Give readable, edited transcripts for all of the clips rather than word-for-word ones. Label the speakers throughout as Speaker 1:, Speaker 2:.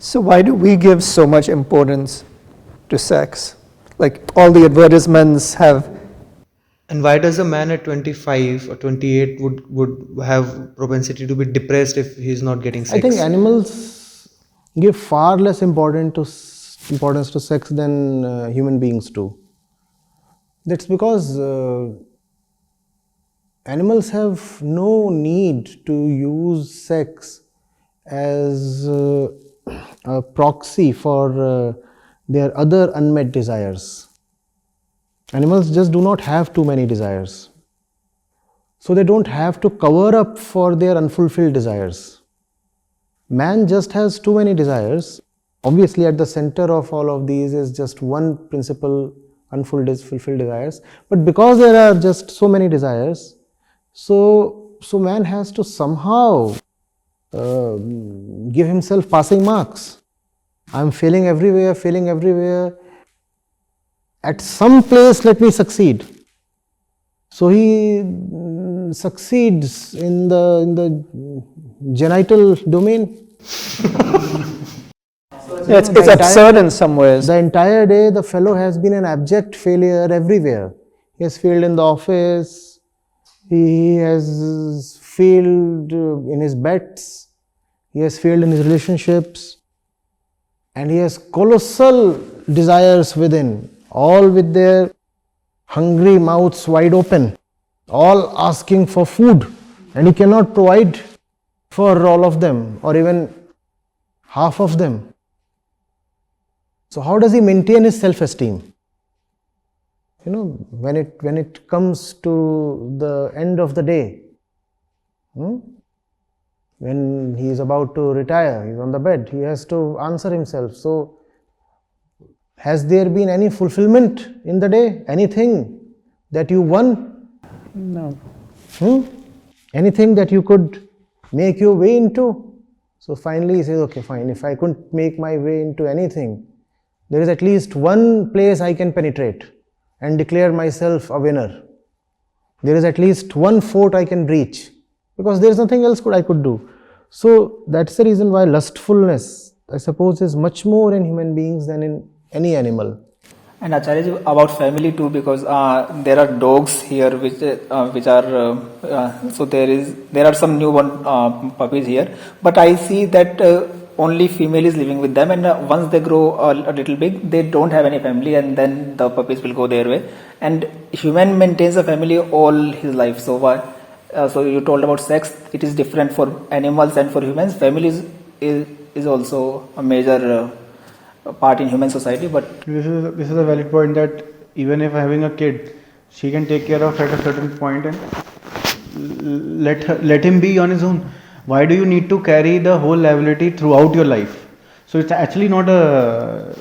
Speaker 1: So why do we give so much importance to sex? Like all the advertisements have.
Speaker 2: And why does a man at 25 or 28 would have propensity to be depressed if he's not getting sex?
Speaker 3: I think animals give far less importance to sex than human beings do. That's because animals have no need to use sex as a proxy for their other unmet desires. Animals just do not have too many desires. So they don't have to cover up for their unfulfilled desires. Man just has too many desires. Obviously, at the center of all of these is just one principle, unfulfilled desires. But because there are just so many desires, so man has to somehow give himself passing marks. I'm failing everywhere. At some place, let me succeed. So he succeeds in the genital domain.
Speaker 1: It's absurd in some ways.
Speaker 3: The entire day, the fellow has been an abject failure everywhere. He has failed in the office. He has failed in his bets. He has failed in his relationships. And he has colossal desires within, all with their hungry mouths wide open, all asking for food, and he cannot provide for all of them or even half of them. So how does he maintain his self-esteem? You know, when it comes to the end of the day, when he is about to retire, he is on the bed, he has to answer himself. So, has there been any fulfillment in the day? Anything that you won?
Speaker 1: No.
Speaker 3: Anything that you could make your way into? So finally he says, okay, fine, if I couldn't make my way into anything, there is at least one place I can penetrate and declare myself a winner. There is at least one fort I can reach, because there is nothing else I could do. So that's the reason why lustfulness, I suppose, is much more in human beings than in any animal.
Speaker 4: And Acharya, about family too, because there are dogs here which are so there are some newborn puppies here, but I see that only female is living with them, and once they grow a little big, they don't have any family, and then the puppies will go their way. And human maintains a family all his life. So why? So you told about sex; it is different for animals and for humans. Family is also a major part in human society. But
Speaker 5: this is a valid point, that even if having a kid, she can take care of at a certain point and let him be on his own. Why do you need to carry the whole liability throughout your life? So it's actually not a...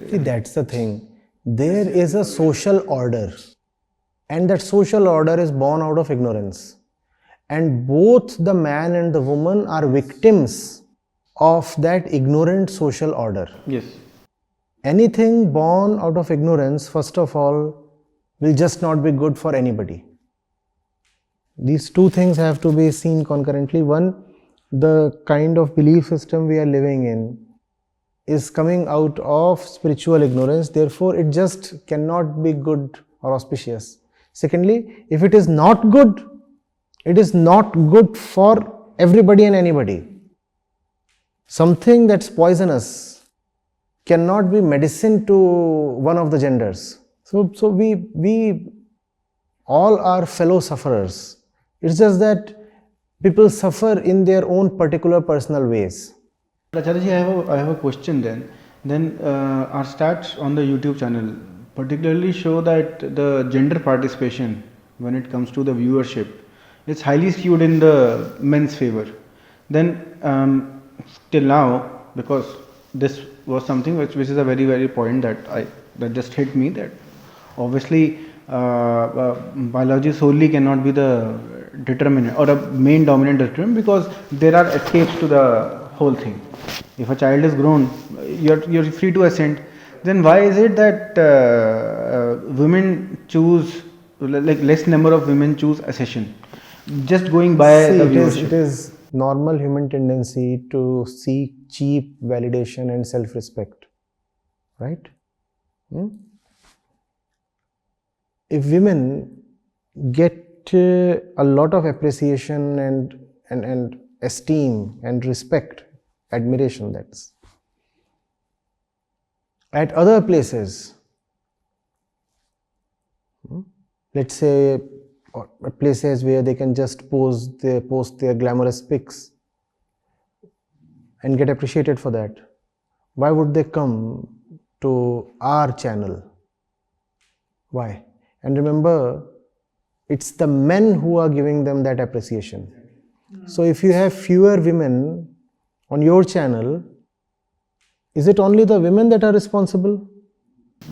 Speaker 3: See, that's the thing. There is a social order, and that social order is born out of ignorance. And both the man and the woman are victims of that ignorant social order.
Speaker 5: Yes.
Speaker 3: Anything born out of ignorance, first of all, will just not be good for anybody. These two things have to be seen concurrently. One, the kind of belief system we are living in is coming out of spiritual ignorance, therefore it just cannot be good or auspicious. Secondly, if it is not good, it is not good for everybody and anybody. Something that's poisonous cannot be medicine to one of the genders. So we all are fellow sufferers. It's just that people suffer in their own particular personal ways.
Speaker 5: Acharya, I have a question then. Then our stats on the YouTube channel particularly show that the gender participation, when it comes to the viewership, is highly skewed in the men's favor. Then till now, because this was something which is a very point that just hit me, that obviously biology solely cannot be the determinant or a main dominant determinant, because there are escapes to the whole thing. If a child is grown, you're free to ascend. Then why is it that women choose, like less number of women choose accession? Just going by the viewership.
Speaker 3: normal human tendency to seek cheap validation and self-respect, right? If women get a lot of appreciation and esteem and respect, admiration, that's at other places, let's say places where they can just post their glamorous pics and get appreciated for that, why would they come to our channel? Why? And remember, it's the men who are giving them that appreciation. So if you have fewer women on your channel, is it only the women that are responsible?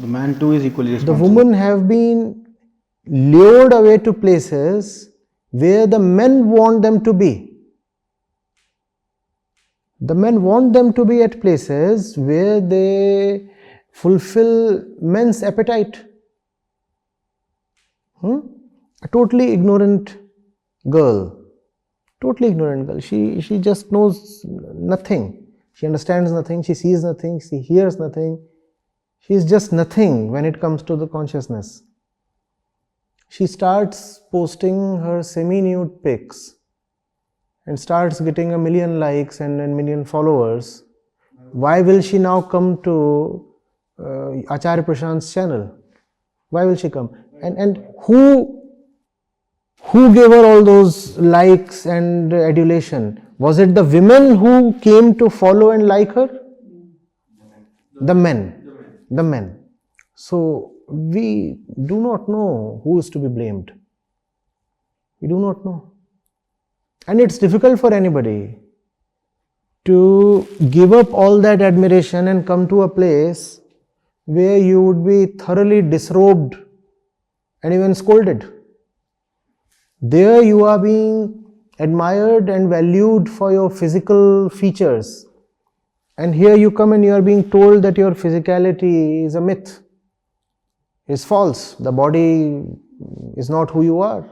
Speaker 5: The man too is equally
Speaker 3: The
Speaker 5: responsible.
Speaker 3: women have been lured away to places where the men want them to be. The men want them to be at places where they fulfill men's appetite. A totally ignorant girl. She just knows nothing. She understands nothing. She sees nothing. She hears nothing. She is just nothing when it comes to the consciousness. She starts posting her semi-nude pics and starts getting 1 million likes and 1 million followers. Why will she now come to Acharya Prashant's channel? Why will she come? And who gave her all those likes and adulation? Was it the women who came to follow and like her? The men. So we do not know who is to be blamed. We do not know. And it's difficult for anybody to give up all that admiration and come to a place where you would be thoroughly disrobed and even scolded. There you are being admired and valued for your physical features. And here you come and you are being told that your physicality is a myth, is false. The body is not who you are.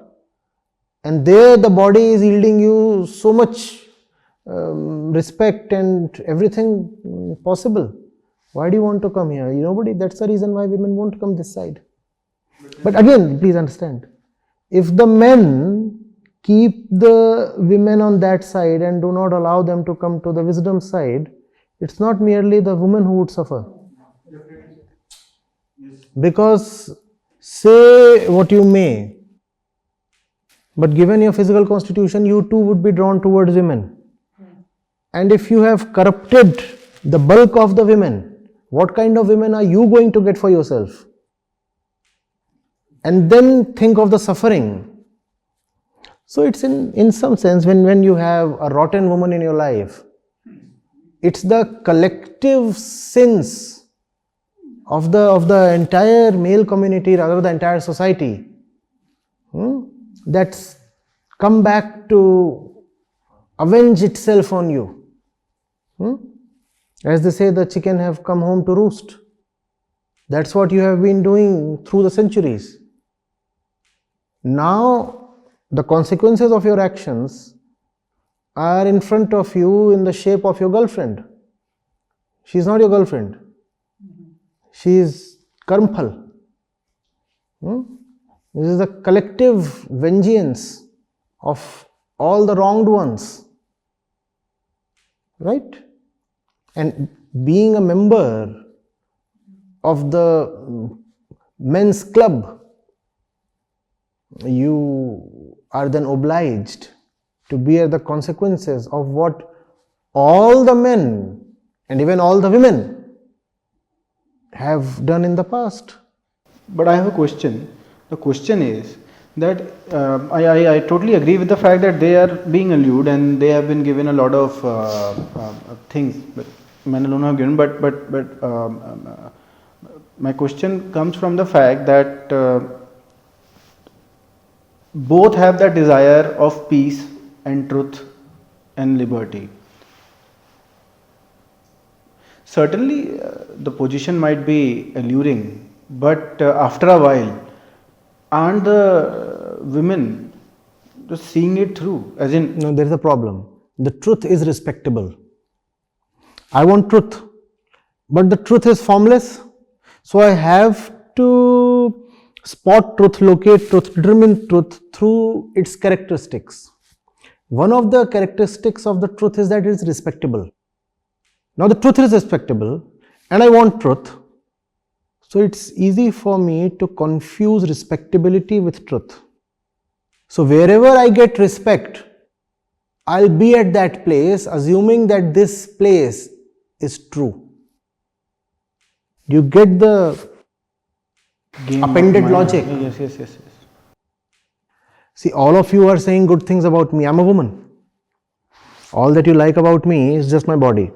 Speaker 3: And there the body is yielding you so much respect and everything possible. Why do you want to come here? Nobody. That's the reason why women won't come this side. But again, please understand, if the men keep the women on that side and do not allow them to come to the wisdom side, it's not merely the woman who would suffer. Because say what you may, but given your physical constitution, you too would be drawn towards women. And if you have corrupted the bulk of the women, what kind of women are you going to get for yourself? And then think of the suffering. So it's in some sense, when you have a rotten woman in your life, it's the collective sins of the entire male community, rather the entire society, that's come back to avenge itself on you. As they say, the chicken have come home to roost. That's what you have been doing through the centuries. Now, the consequences of your actions are in front of you in the shape of your girlfriend. She is not your girlfriend. She is Karmphal. This is the collective vengeance of all the wronged ones. Right? And being a member of the men's club, you are then obliged to bear the consequences of what all the men and even all the women have done in the past.
Speaker 5: But I have a question. The question is that I totally agree with the fact that they are being allured and they have been given a lot of things, but men alone have given. But my question comes from the fact that both have the desire of peace and truth and liberty. Certainly, the position might be alluring, but after a while, aren't the women just seeing it through? As in,
Speaker 3: No, there is a problem. the truth is respectable. I want truth, but the truth is formless. So I have to spot truth, locate truth, determine truth through its characteristics. One of the characteristics of the truth is that it is respectable. Now the truth is respectable and I want truth. So it's easy for me to confuse respectability with truth. So wherever I get respect, I'll be at that place assuming that this place is true. Do you get the
Speaker 5: Game
Speaker 3: appended
Speaker 5: of mind.
Speaker 3: logic?
Speaker 5: Yes.
Speaker 3: See, all of you are saying good things about me. I'm a woman. All that you like about me is just my body,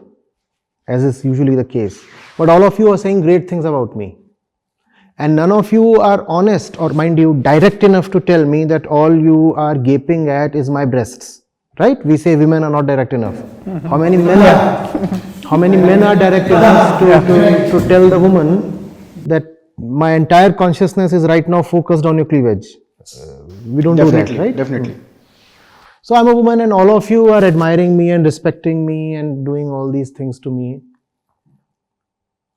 Speaker 3: as is usually the case. But all of you are saying great things about me. And none of you are honest, or mind you, direct enough to tell me that all you are gaping at is my breasts. Right? We say women are not direct enough. How many men are direct enough to tell the woman that my entire consciousness is right now focused on your cleavage? We don't do that, right?
Speaker 5: Definitely.
Speaker 3: So I'm a woman and all of you are admiring me and respecting me and doing all these things to me.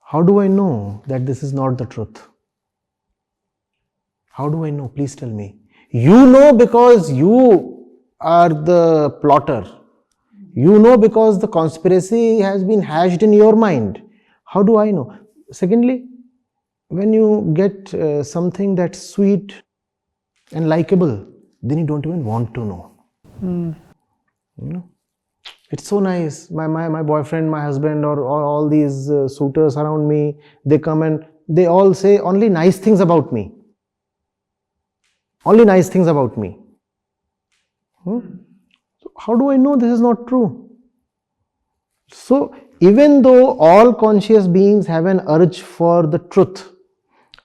Speaker 3: How do I know that this is not the truth? How do I know? Please tell me. You know because you are the plotter. You know because the conspiracy has been hatched in your mind. How do I know? Secondly, when you get something that's sweet and likable, then you don't even want to know. You know? It's so nice. My boyfriend, my husband, or all these suitors around me, they come and they all say only nice things about me. Only nice things about me. So how do I know this is not true? So even though all conscious beings have an urge for the truth,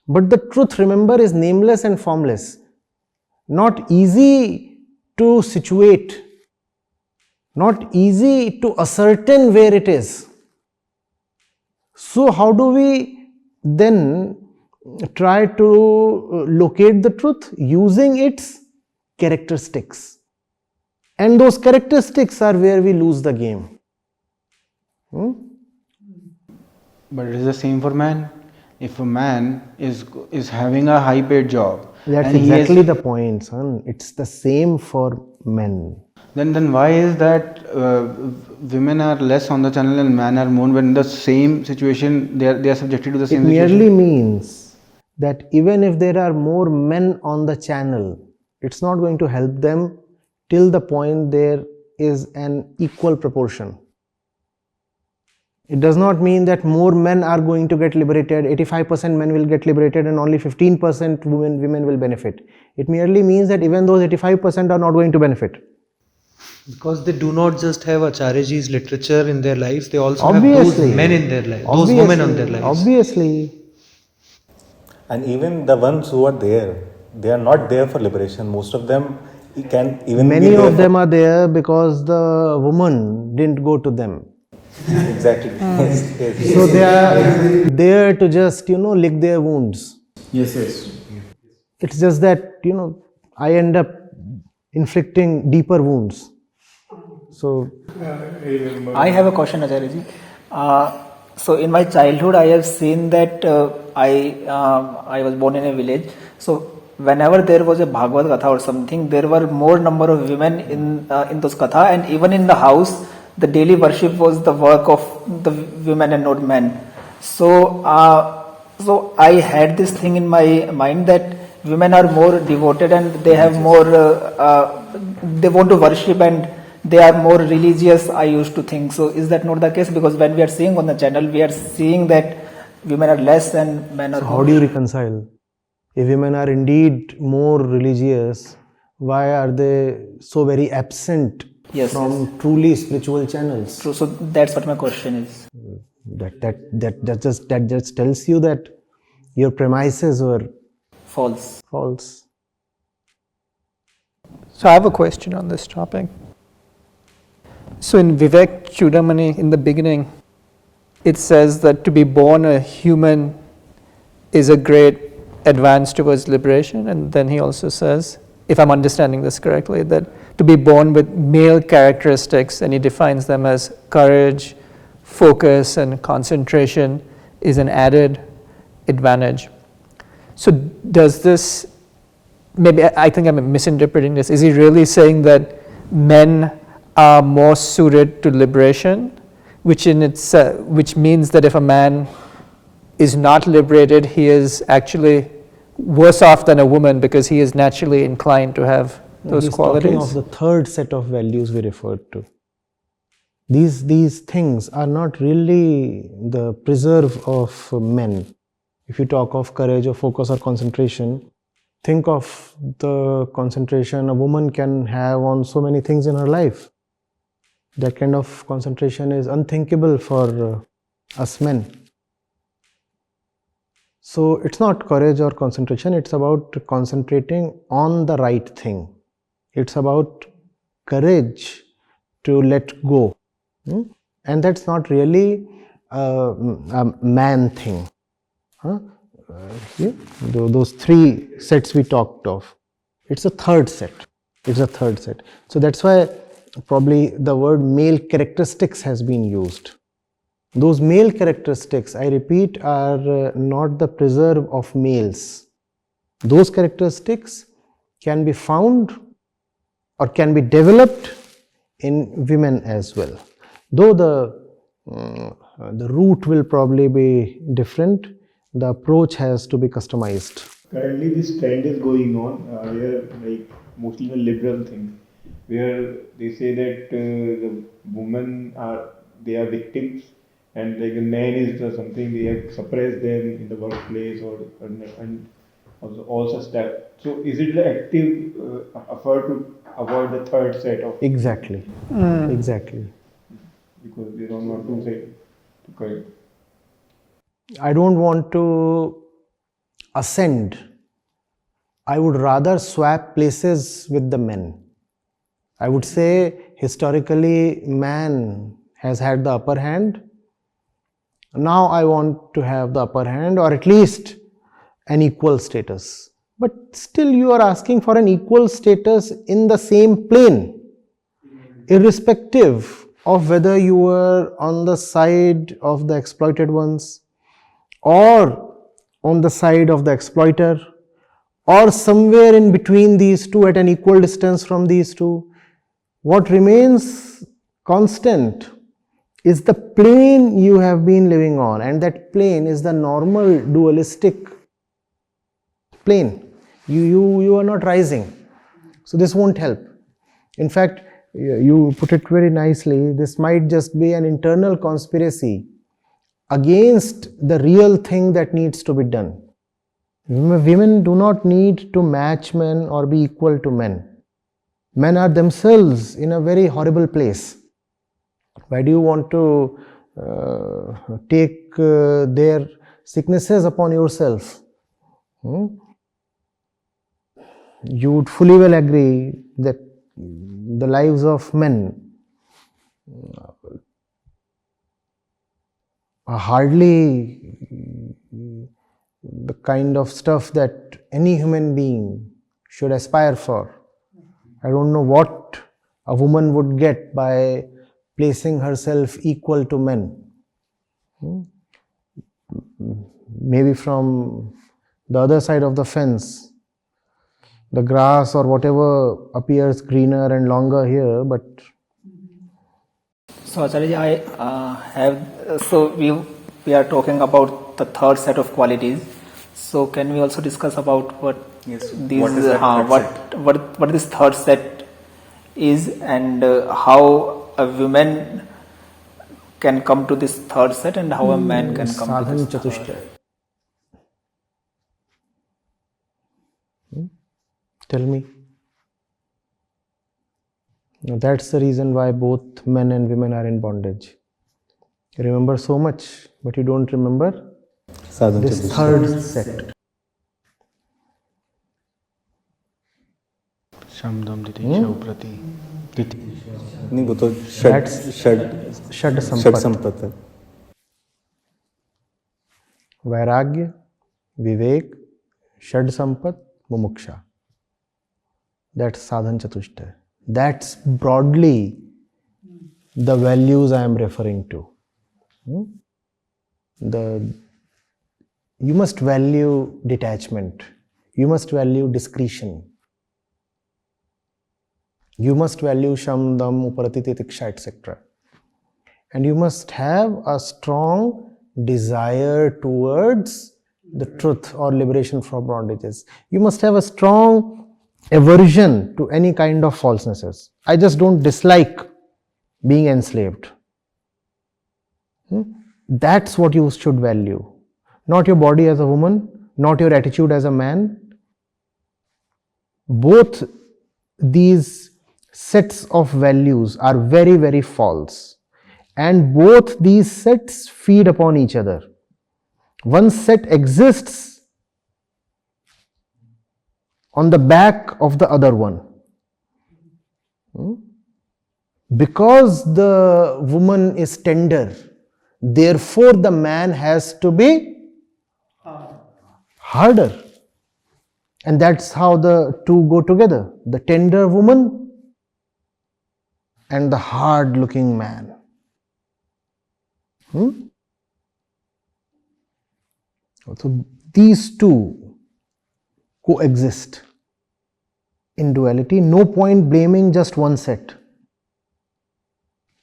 Speaker 3: but the truth, remember, is nameless and formless. Not easy to situate. Not easy to ascertain where it is. So how do we then try to locate the truth? Using its characteristics. And those characteristics are where we lose the game.
Speaker 5: But it is the same for man. If a man is having a high paid job,
Speaker 3: That's
Speaker 5: and
Speaker 3: exactly the point, son. It's the same for men.
Speaker 5: then why is that women are less on the channel and men are more, when in the same situation they are subjected to the
Speaker 3: It
Speaker 5: same
Speaker 3: merely
Speaker 5: situation?
Speaker 3: means that even if there are more men on the channel, it's not going to help them till the point there is an equal proportion. It does not mean that more men are going to get liberated, 85% men will get liberated and only 15% women will benefit. It merely means that even those 85% are not going to benefit.
Speaker 2: Because they do not just have Acharyaji's literature in their lives, they also have
Speaker 3: Obviously.
Speaker 2: those men in their lives, those women in their lives.
Speaker 3: Obviously.
Speaker 6: And even the ones who are there, they are not there for liberation. Most of them can even be
Speaker 3: Many
Speaker 6: there
Speaker 3: of them are there because the woman didn't go to them.
Speaker 6: exactly. Yes.
Speaker 3: So they are there to just, lick their wounds.
Speaker 5: Yes.
Speaker 3: It's just that, I end up inflicting deeper wounds. So,
Speaker 4: I have a question, Acharyaji. So in my childhood, I have seen that I was born in a village. So whenever there was a Bhagavad Katha or something, there were more number of women in those Katha, and even in the house, the daily worship was the work of the women and not men. So I had this thing in my mind that women are more devoted and they have more, they want to worship and they are more religious, I used to think. So is that not the case? Because when we are seeing on the channel, we are seeing that women are less and men are more.
Speaker 3: how do you reconcile? If women are indeed more religious, why are they so very absent from truly spiritual channels?
Speaker 4: True. So that's what my question is.
Speaker 3: That just tells you that your premises were
Speaker 4: False.
Speaker 3: false.
Speaker 1: So I have a question on this topic. So in Vivek Chudamani, in the beginning, it says that to be born a human is a great advance towards liberation, and then he also says if I'm understanding this correctly, that to be born with male characteristics, and he defines them as courage, focus, and concentration, is an added advantage. So does this, maybe I think I'm misinterpreting this, is he really saying that men are more suited to liberation, which means that if a man is not liberated, he is actually worse off than a woman because he is naturally inclined to have those
Speaker 3: He's
Speaker 1: qualities?
Speaker 3: talking of the third set of values we referred to. These things are not really the preserve of men. If you talk of courage or focus or concentration, think of the concentration a woman can have on so many things in her life. That kind of concentration is unthinkable for us men. So it's not courage or concentration, it's about concentrating on the right thing. It's about courage to let go. And that's not really a man thing. Those three sets we talked of, it's a third set. So that's why probably the word male characteristics has been used. Those male characteristics, I repeat, are not the preserve of males. Those characteristics can be found or can be developed in women as well. Though the route will probably be different, the approach has to be customized.
Speaker 7: Currently, this trend is going on where, like, mostly the liberal thing, where they say that the women are victims, and like the man is something they have suppressed them in the workplace and also all such stuff. So, is it the active effort to avoid the third set of
Speaker 3: Exactly. Exactly.
Speaker 7: because they don't want to say to correct?
Speaker 3: I don't want to ascend. I would rather swap places with the men. I would say historically man has had the upper hand. Now I want to have the upper hand, or at least an equal status. But still you are asking for an equal status in the same plane, irrespective of whether you were on the side of the exploited ones, or on the side of the exploiter, or somewhere in between these two at an equal distance from these two. What remains constant is the plane you have been living on, and that plane is the normal dualistic plane. You are not rising. So this won't help. In fact, you put it very nicely, this might just be an internal conspiracy against the real thing that needs to be done. Women do not need to match men or be equal to men. Men are themselves in a very horrible place. Why do you want to take their sicknesses upon yourself? You would fully well agree that the lives of men are hardly the kind of stuff that any human being should aspire for. I don't know what a woman would get by placing herself equal to men. Maybe from the other side of the fence, the grass or whatever appears greener and longer here, but
Speaker 4: So Acharya, we are talking about the third set of qualities. So can we also discuss about what
Speaker 2: Yes.
Speaker 4: these
Speaker 2: What is that third
Speaker 4: what this third set is, and how a woman can come to this third set, and how a man can come to
Speaker 3: sadhan
Speaker 4: this third.
Speaker 3: chatushtaya. Tell me. Now that's the reason why both men and women are in bondage. You remember so much, but you don't remember
Speaker 6: Sadhan
Speaker 3: this
Speaker 6: chatushtaya.
Speaker 3: third set.
Speaker 5: Shamdam Ditisha Uprati.
Speaker 6: नहीं वो तो
Speaker 3: That's
Speaker 6: षड
Speaker 3: Shad
Speaker 6: षड
Speaker 3: Sampat.
Speaker 6: Sampat है.
Speaker 3: वैराग्य, विवेक, षड संपत, मुमुक्षा. That's sadhan chatushta. That's broadly the values I am referring to. You must value detachment. You must value discretion. You must value sham, dam, uparati, titiksha, etc. And you must have a strong desire towards the truth or liberation from bondages. You must have a strong aversion to any kind of falsenesses. I just don't dislike being enslaved. That's what you should value. Not your body as a woman, not your attitude as a man. Both these sets of values are very, very false. And both these sets feed upon each other. One set exists on the back of the other one. Because the woman is tender, therefore the man has to be harder. And that's how the two go together. The tender woman and the hard looking man. So these two coexist in duality. No point blaming just one set.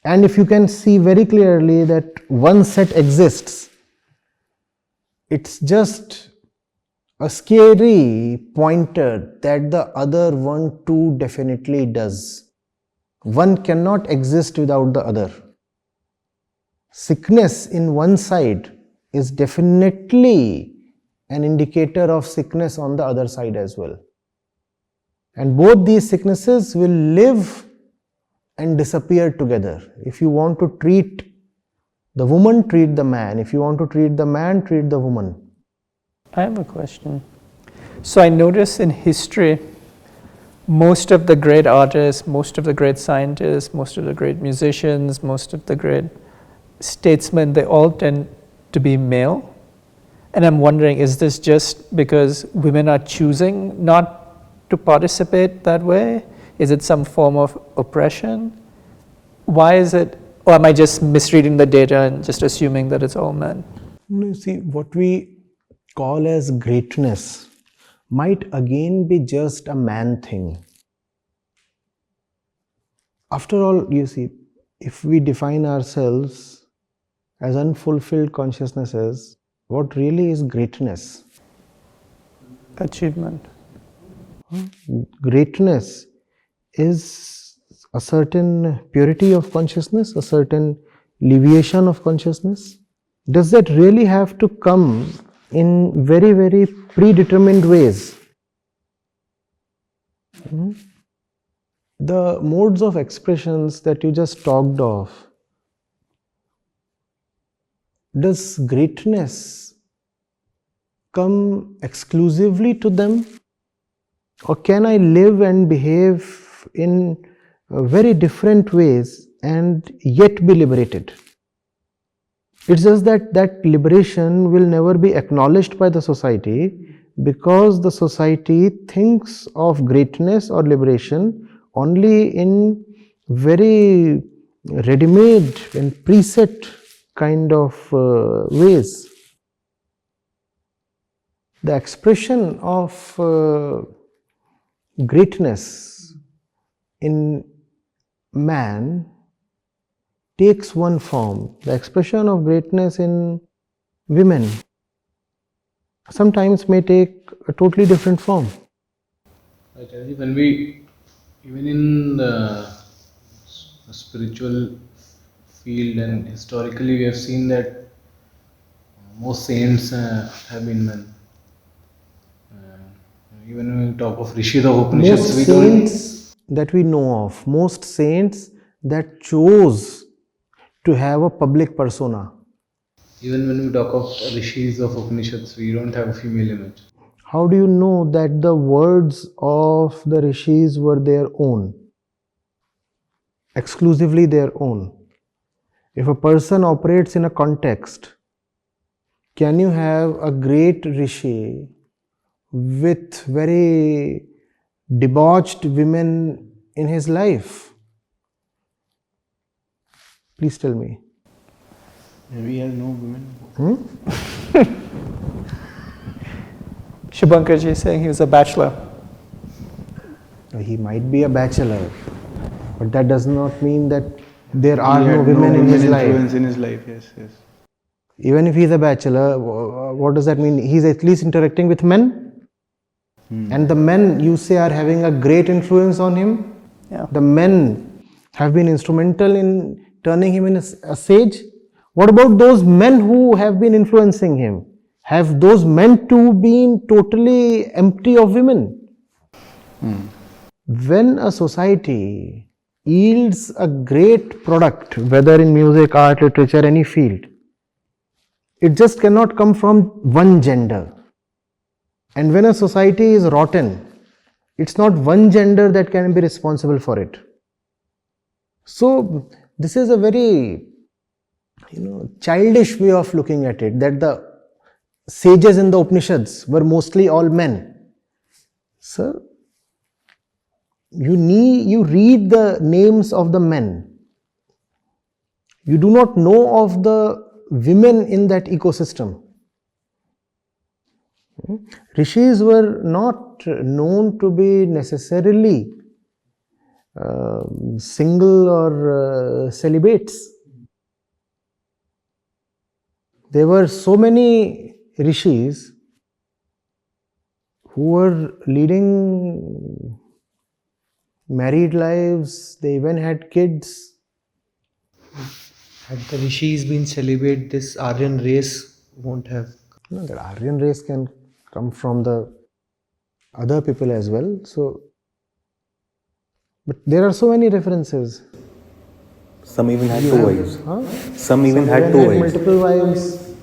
Speaker 3: And if you can see very clearly that one set exists, it's just a scary pointer that the other one too definitely does. One cannot exist without the other. Sickness in one side is definitely an indicator of sickness on the other side as well. And both these sicknesses will live and disappear together. If you want to treat the woman, treat the man. If you want to treat the man, treat the woman.
Speaker 1: I have a question. So I notice in history, most of the great artists, most of the great scientists, most of the great musicians, most of the great statesmen, they all tend to be male. And I'm wondering, is this just because women are choosing not to participate that way? Is it some form of oppression? Why is it, or am I just misreading the data and just assuming that it's all men?
Speaker 3: You see, what we call as greatness might again be just a man thing. After all, you see, if we define ourselves as unfulfilled consciousnesses, what really is greatness?
Speaker 1: Achievement.
Speaker 3: Greatness is a certain purity of consciousness, a certain alleviation of consciousness. Does that really have to come in very, very predetermined ways? The modes of expressions that you just talked of, does greatness come exclusively to them? Or can I live and behave in very different ways and yet be liberated? It's just that that liberation will never be acknowledged by the society because the society thinks of greatness or liberation only in very ready-made and preset kind of ways. The expression of greatness in man takes one form. The expression of greatness in women sometimes may take a totally different form.
Speaker 5: When we, even in the spiritual field and historically, we have seen that most saints have been men. Even when we talk of Rishis of Upanishads,
Speaker 3: Most
Speaker 5: we
Speaker 3: saints that we know of, most saints that chose to have a public persona.
Speaker 5: even when we talk of Rishis of Upanishads, we don't have a female image.
Speaker 3: How do you know that the words of the Rishis were their own? Exclusively their own. If a person operates in a context, can you have a great Rishi with very debauched women in his life? Please tell me.
Speaker 5: Maybe he has no women.
Speaker 1: Shubhankar ji is saying he was a bachelor.
Speaker 3: He might be a bachelor, but that does not mean that there are
Speaker 5: He
Speaker 3: no
Speaker 5: had
Speaker 3: women in his
Speaker 5: influence
Speaker 3: life.
Speaker 5: in his life. Yes, yes.
Speaker 3: Even if he is a bachelor, what does that mean? He's at least interacting with men. And the men, you say, are having a great influence on him.
Speaker 1: Yeah.
Speaker 3: The men have been instrumental in turning him into a sage. What about those men who have been influencing him? Have those men too been totally empty of women? When a society yields a great product, whether in music, art, literature, any field, it just cannot come from one gender. And when a society is rotten, it's not one gender that can be responsible for it. So this is a very childish way of looking at it, that the sages in the Upanishads were mostly all men. Sir, you read the names of the men. You do not know of the women in that ecosystem. Rishis were not known to be necessarily single or celibates. There were so many rishis who were leading married lives, they even had kids.
Speaker 2: Had the rishis been celibate, this Aryan race won't have.
Speaker 3: The Aryan race can come from the other people as well. So, but there are so many references.
Speaker 6: Some even had two wives.
Speaker 3: Huh?
Speaker 6: Some even had
Speaker 3: Some
Speaker 6: two
Speaker 3: had
Speaker 6: wives.
Speaker 3: multiple wives.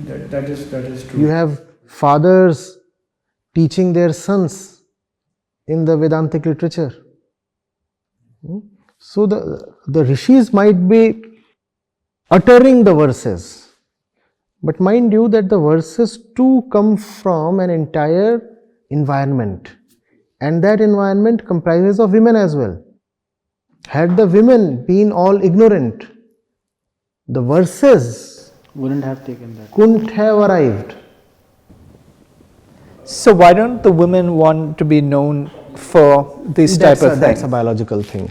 Speaker 5: That is true.
Speaker 3: You have fathers teaching their sons in the Vedantic literature. So the rishis might be uttering the verses, but mind you that the verses too come from an entire environment, and that environment comprises of women as well. Had the women been all ignorant, the verses
Speaker 5: Wouldn't have taken that.
Speaker 3: couldn't have arrived.
Speaker 1: So why don't the women want to be known for this type of thing?
Speaker 3: That's a biological thing.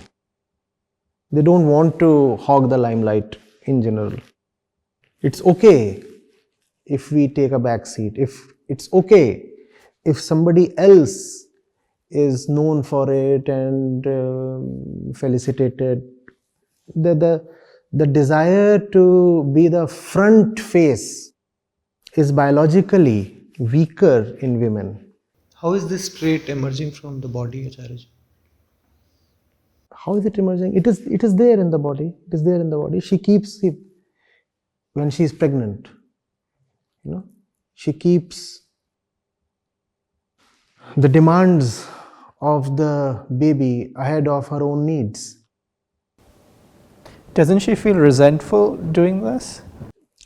Speaker 3: They don't want to hog the limelight in general. It's okay if we take a back seat. It's okay if somebody else is known for it and felicitated. The desire to be the front face is biologically weaker in women.
Speaker 2: How is this trait emerging from the body, Acharya?
Speaker 3: How is it emerging? It is there in the body. It is there in the body. She keeps it when she is pregnant. She keeps the demands of the baby ahead of her own needs.
Speaker 1: Doesn't she feel resentful doing this?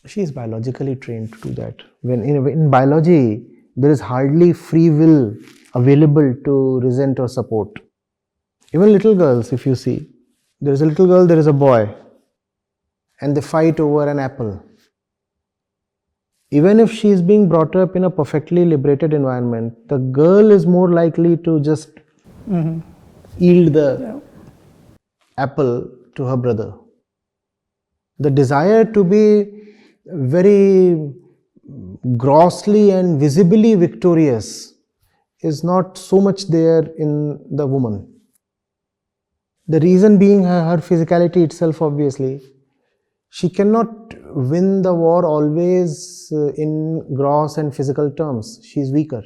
Speaker 3: She is biologically trained to do that. When in biology, there is hardly free will available to resent or support. Even little girls, if you see, there is a little girl, there is a boy, and they fight over an apple. Even if she is being brought up in a perfectly liberated environment, the girl is more likely to just yield the apple to her brother. The desire to be very grossly and visibly victorious is not so much there in the woman. The reason being her physicality itself, obviously. She cannot win the war always in gross and physical terms. She is weaker.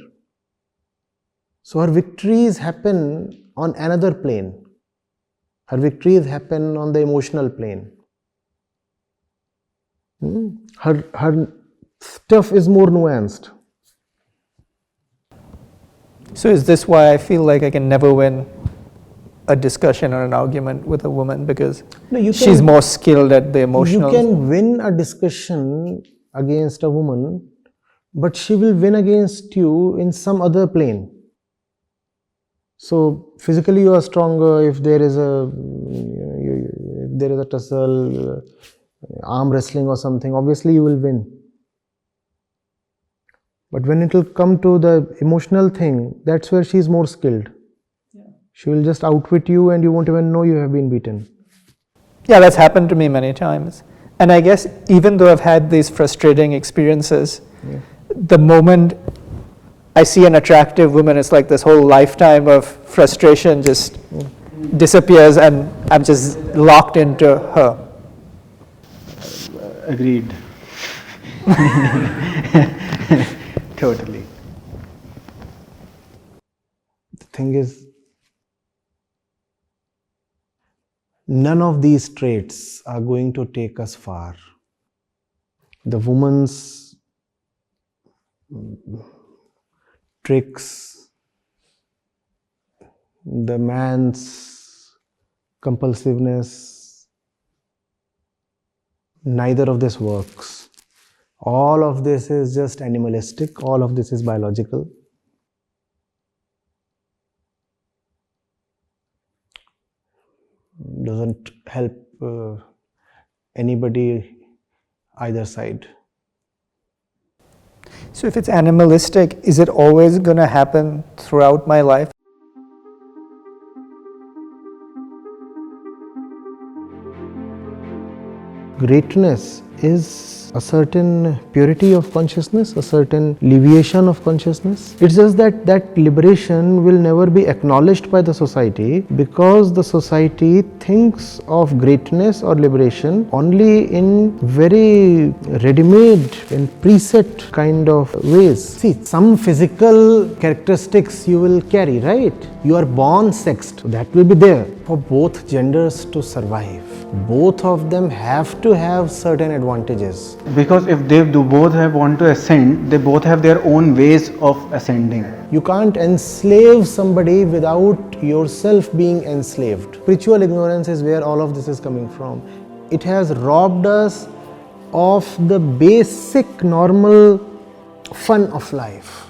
Speaker 3: So her victories happen on another plane. Her victories happen on the emotional plane. Her stuff is more nuanced.
Speaker 1: So is this why I feel like I can never win a discussion or an argument with a woman, because she's more skilled at the emotional?
Speaker 3: You can win a discussion against a woman, but she will win against you in some other plane. So physically you are stronger. If there is a tussle, arm wrestling or something, obviously you will win. But when it will come to the emotional thing, that's where she is more skilled. She will just outwit you and you won't even know you have been beaten.
Speaker 1: Yeah, that's happened to me many times. And I guess even though I've had these frustrating experiences, the moment I see an attractive woman, it's like this whole lifetime of frustration just disappears and I'm just locked into her.
Speaker 5: Agreed. Totally.
Speaker 3: The thing is, none of these traits are going to take us far. The woman's tricks, the man's compulsiveness, neither of this works. All of this is just animalistic, all of this is biological. Doesn't help anybody either side.
Speaker 1: So if it's animalistic, is it always going to happen throughout my life?
Speaker 3: Greatness is a certain purity of consciousness, a certain alleviation of consciousness. It's just that liberation will never be acknowledged by the society because the society thinks of greatness or liberation only in very ready-made and preset kind of ways. See, some physical characteristics you will carry, right? You are born sexed, that will be there for both genders to survive. Both of them have to have certain advantages.
Speaker 5: Because if they do both want to ascend, they both have their own ways of ascending.
Speaker 3: You can't enslave somebody without yourself being enslaved. Spiritual ignorance is where all of this is coming from. It has robbed us of the basic normal fun of life.